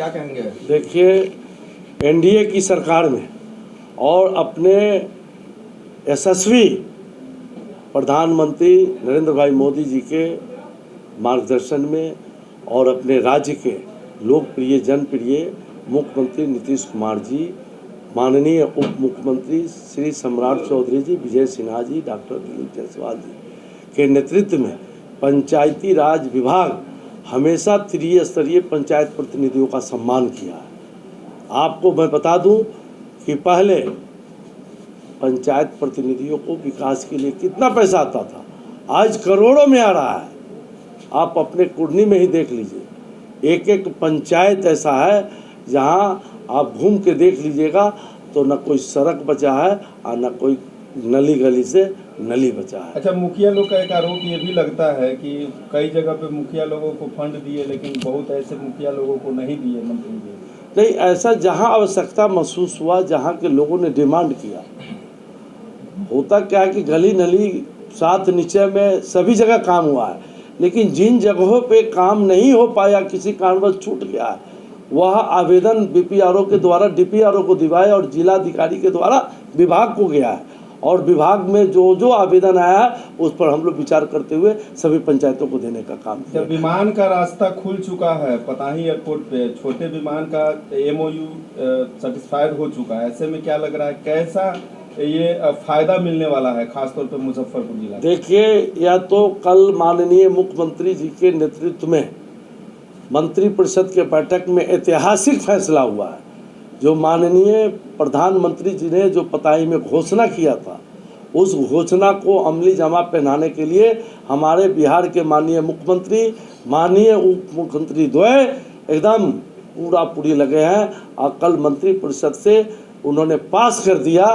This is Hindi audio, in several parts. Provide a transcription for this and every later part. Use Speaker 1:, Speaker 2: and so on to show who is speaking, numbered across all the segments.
Speaker 1: क्या कहेंगे?
Speaker 2: देखिए, एनडीए की सरकार में और अपने यशस्वी प्रधानमंत्री नरेंद्र भाई मोदी जी के मार्गदर्शन में और अपने राज्य के लोकप्रिय जनप्रिय मुख्यमंत्री नीतीश कुमार जी, माननीय उप मुख्यमंत्री श्री सम्राट चौधरी जी, विजय सिन्हा जी, डॉक्टर दिलीप जायसवाल जी के नेतृत्व में पंचायती राज विभाग हमेशा त्रिस्तरीय पंचायत प्रतिनिधियों का सम्मान किया है। आपको मैं बता दूं कि पहले पंचायत प्रतिनिधियों को विकास के लिए कितना पैसा आता था, आज करोड़ों में आ रहा है। आप अपने कुर्नी में ही देख लीजिए, एक एक पंचायत ऐसा है जहां आप घूम के देख लीजिएगा तो न कोई सड़क बचा है और न कोई नली गली से नली बचा है।
Speaker 1: अच्छा, मुखिया लोग का एक आरोप ये भी लगता है कि कई जगह पे मुखिया लोगों को फंड दिए, लेकिन बहुत ऐसे मुखिया लोगों को नहीं दिए, मंत्री दिए।
Speaker 2: नहीं, ऐसा जहां आवश्यकता महसूस हुआ, जहां के लोगों ने डिमांड किया, होता क्या है कि गली नली साथ नीचे में सभी जगह काम हुआ है, लेकिन जिन जगहों पे काम नहीं हो पाया, किसी कारणवश छूट गया है, वह आवेदन बीपीआरओ के द्वारा डीपीआरओ को दिवाया और जिलाधिकारी के द्वारा विभाग को गया है, और विभाग में जो जो आवेदन आया है उस पर हम लोग विचार करते हुए सभी पंचायतों को देने का काम किया।
Speaker 1: जब विमान का रास्ता खुल चुका है पताही एयरपोर्ट पे, छोटे विमान का एमओयू सेटिस्फाइड हो चुका है, ऐसे में क्या लग रहा है, कैसा ये फायदा मिलने वाला है खासतौर पर मुजफ्फरपुर जिला?
Speaker 2: देखिए, या तो कल माननीय मुख्यमंत्री जी के नेतृत्व में मंत्रिपरिषद के बैठक में ऐतिहासिक फैसला हुआ है। जो माननीय प्रधानमंत्री जी ने जो पताही में घोषणा किया था, उस घोषणा को अमली जामा पहनाने के लिए हमारे बिहार के माननीय मुख्यमंत्री, माननीय उप मुख्यमंत्री द्वय एकदम पूरी लगे हैं, और कल मंत्रिपरिषद से उन्होंने पास कर दिया।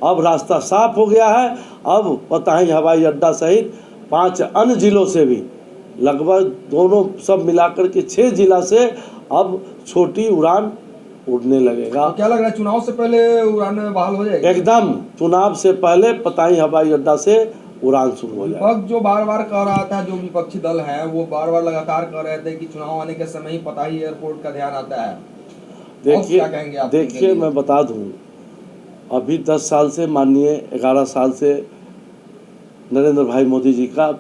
Speaker 2: अब रास्ता साफ हो गया है। अब पताही हवाई अड्डा सहित 5 अन्य जिलों से भी लगभग दोनों सब मिलाकर के 6 जिला से अब छोटी उड़ान उड़ने लगेगा।
Speaker 1: तो क्या लग रहा है, चुनाव से पहले उड़ान बहाल हो जाएगी?
Speaker 2: एकदम चुनाव से पहले पताही हवाई अड्डा से उड़ान शुरू हो जाएगा।
Speaker 1: विपक्ष जो बार बार कह रहा था, जो विपक्षी दल है वो बार बार लगातार कह रहे थे कि चुनाव आने के समय ही पताही एयरपोर्ट का ध्यान आता है।
Speaker 2: देखिए मैं बता दूं, अभी 10 साल से माननीय 11 साल से नरेंद्र भाई मोदी जी का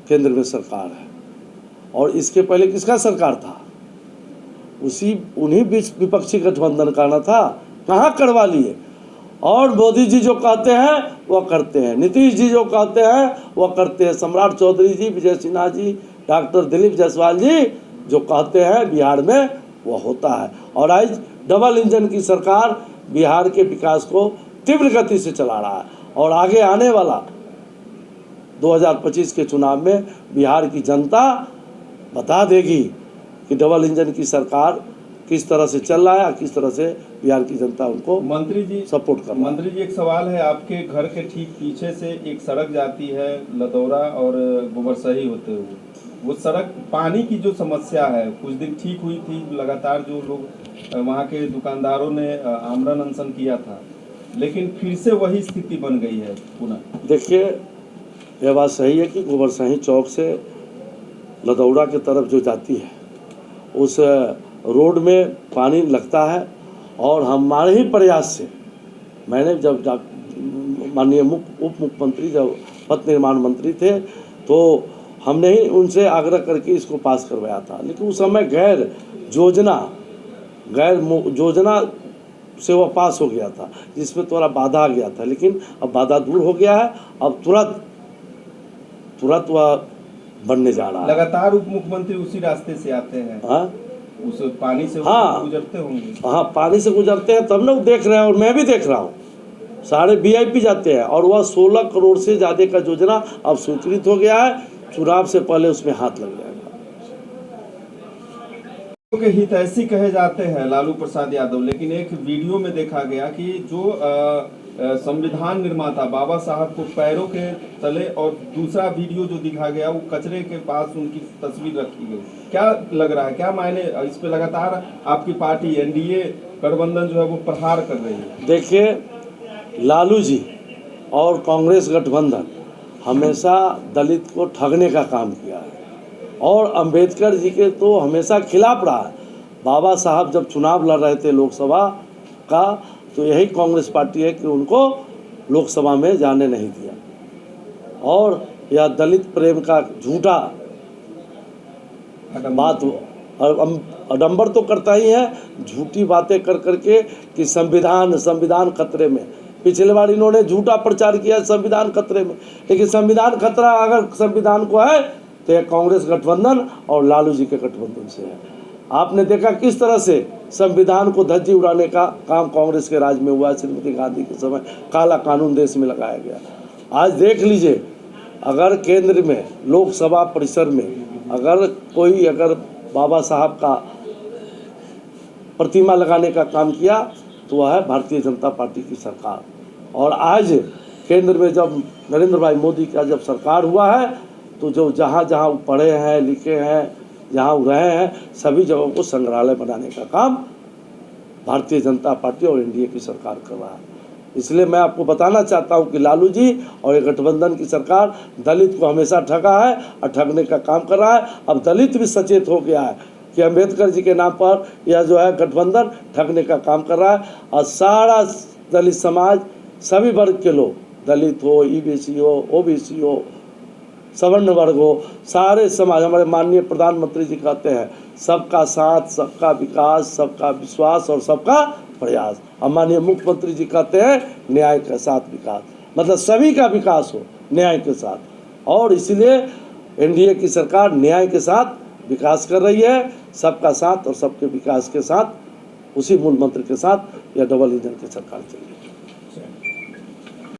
Speaker 2: केंद्र में सरकार है, और इसके पहले किसका सरकार था? उन्हीं बीच विपक्षी गठबंधन का ना था, कहाँ करवा लिए। और मोदी जी जो कहते हैं वह करते हैं, नीतीश जी जो कहते हैं वह करते हैं, सम्राट चौधरी जी, विजय सिन्हा जी, डॉक्टर दिलीप जायसवाल जी जो कहते हैं बिहार में वह होता है। और आज डबल इंजन की सरकार बिहार के विकास को तीव्र गति से चला रहा है, और आगे आने वाला 2025 के चुनाव में बिहार की जनता बता देगी कि डबल इंजन की सरकार किस तरह से चल रहा है, किस तरह से बिहार की जनता उनको
Speaker 1: मंत्री जी
Speaker 2: सपोर्ट कर रहा है।
Speaker 1: मंत्री जी, एक सवाल है, आपके घर के ठीक पीछे से एक सड़क जाती है लदौरा और गोबरसही होते हुए, वो सड़क पानी की जो समस्या है कुछ दिन ठीक हुई थी, लगातार जो लोग वहाँ के दुकानदारों ने आमरण अनशन किया था, लेकिन फिर से वही स्थिति बन गई है पुनः।
Speaker 2: देखिए, यह बात सही है कि गोबरसही चौक से लदौरा की तरफ जो जाती है उस रोड में पानी लगता है, और हमारे ही प्रयास से मैंने जब माननीय उप मुख्यमंत्री जब पथ निर्माण मंत्री थे तो हमने ही उनसे आग्रह करके इसको पास करवाया था, लेकिन उस समय गैर योजना से वह पास हो गया था, जिसमें थोड़ा बाधा आ गया था, लेकिन अब बाधा दूर हो गया है। अब तुरंत वह बनने जा रहा है।
Speaker 1: लगातार उप मुख्यमंत्री उसी रास्ते से आते हैं।
Speaker 2: हाँ,
Speaker 1: उस पानी से गुजरते होंगे।
Speaker 2: हाँ, पानी से गुजरते हैं, तब ना देख रहे हैं, और मैं भी देख रहा हूँ, सारे वीआईपी जाते हैं, और वह 16 करोड़ से ज़्यादा का योजना अब स्वीकृत हो गया है। चुनाव से पहले उसमें हाथ लग जाएगा।
Speaker 1: के हितैषी कहे जाते हैं लालू प्रसाद यादव, लेकिन एक वीडियो में देखा गया कि जो संविधान निर्माता बाबा साहब को पैरों के तले, और दूसरा वीडियो जो दिखा गया वो कचरे के पास उनकी तस्वीर रखी गई। क्या लग रहा है, क्या मायने इस पे लगातार आपकी पार्टी एनडीए गठबंधन जो है वो प्रहार कर रही है?
Speaker 2: देखिए, लालू जी और कांग्रेस गठबंधन हमेशा दलित को ठगने का काम किया है, और अंबेडकर जी के तो हमेशा खिलाफ रहा है। बाबा साहब जब चुनाव लड़ रहे थे लोकसभा का, तो यही कांग्रेस पार्टी है कि उनको लोकसभा में जाने नहीं दिया। और यह दलित प्रेम का झूठा बात अडंबर तो करता ही है, झूठी बातें कर करके कि संविधान खतरे में। पिछले बार इन्होंने झूठा प्रचार किया संविधान खतरे में, लेकिन संविधान खतरा अगर संविधान को है तो यह कांग्रेस गठबंधन और लालू जी के गठबंधन से है। आपने देखा किस तरह से संविधान को धज्जी उड़ाने का काम कांग्रेस के राज में हुआ। श्रीमती गांधी के समय काला कानून देश में लगाया गया। आज देख लीजिए, अगर केंद्र में लोकसभा परिसर में अगर बाबा साहब का प्रतिमा लगाने का काम किया तो वह है भारतीय जनता पार्टी की सरकार। और आज केंद्र में जब नरेंद्र भाई मोदी का जब सरकार हुआ है, तो जो जहाँ जहाँ पढ़े हैं, लिखे हैं, जहाँ रहे हैं, सभी जगहों को संग्रहालय बनाने का काम भारतीय जनता पार्टी और एनडीए की सरकार कर रहा है। इसलिए मैं आपको बताना चाहता हूं कि लालू जी और ये गठबंधन की सरकार दलित को हमेशा ठगा है और ठगने का काम कर रहा है। अब दलित भी सचेत हो गया है कि अंबेडकर जी के नाम पर यह जो है गठबंधन ठगने का काम कर रहा है। और सारा दलित समाज, सभी वर्ग के लोग, दलित हो, ईबीसी हो, ओबीसी हो, सवर्ण वर्ग हो, सारे समाज, हमारे माननीय प्रधानमंत्री जी कहते हैं सबका साथ, सबका विकास, सबका विश्वास और सबका प्रयास। और माननीय मुख्यमंत्री जी कहते हैं न्याय के साथ विकास, मतलब सभी का विकास हो न्याय के साथ। और इसलिए एनडीए की सरकार न्याय के साथ विकास कर रही है, सबका साथ और सबके विकास के साथ, उसी मूल मंत्र के साथ यह डबल इंजन की सरकार चल रही है।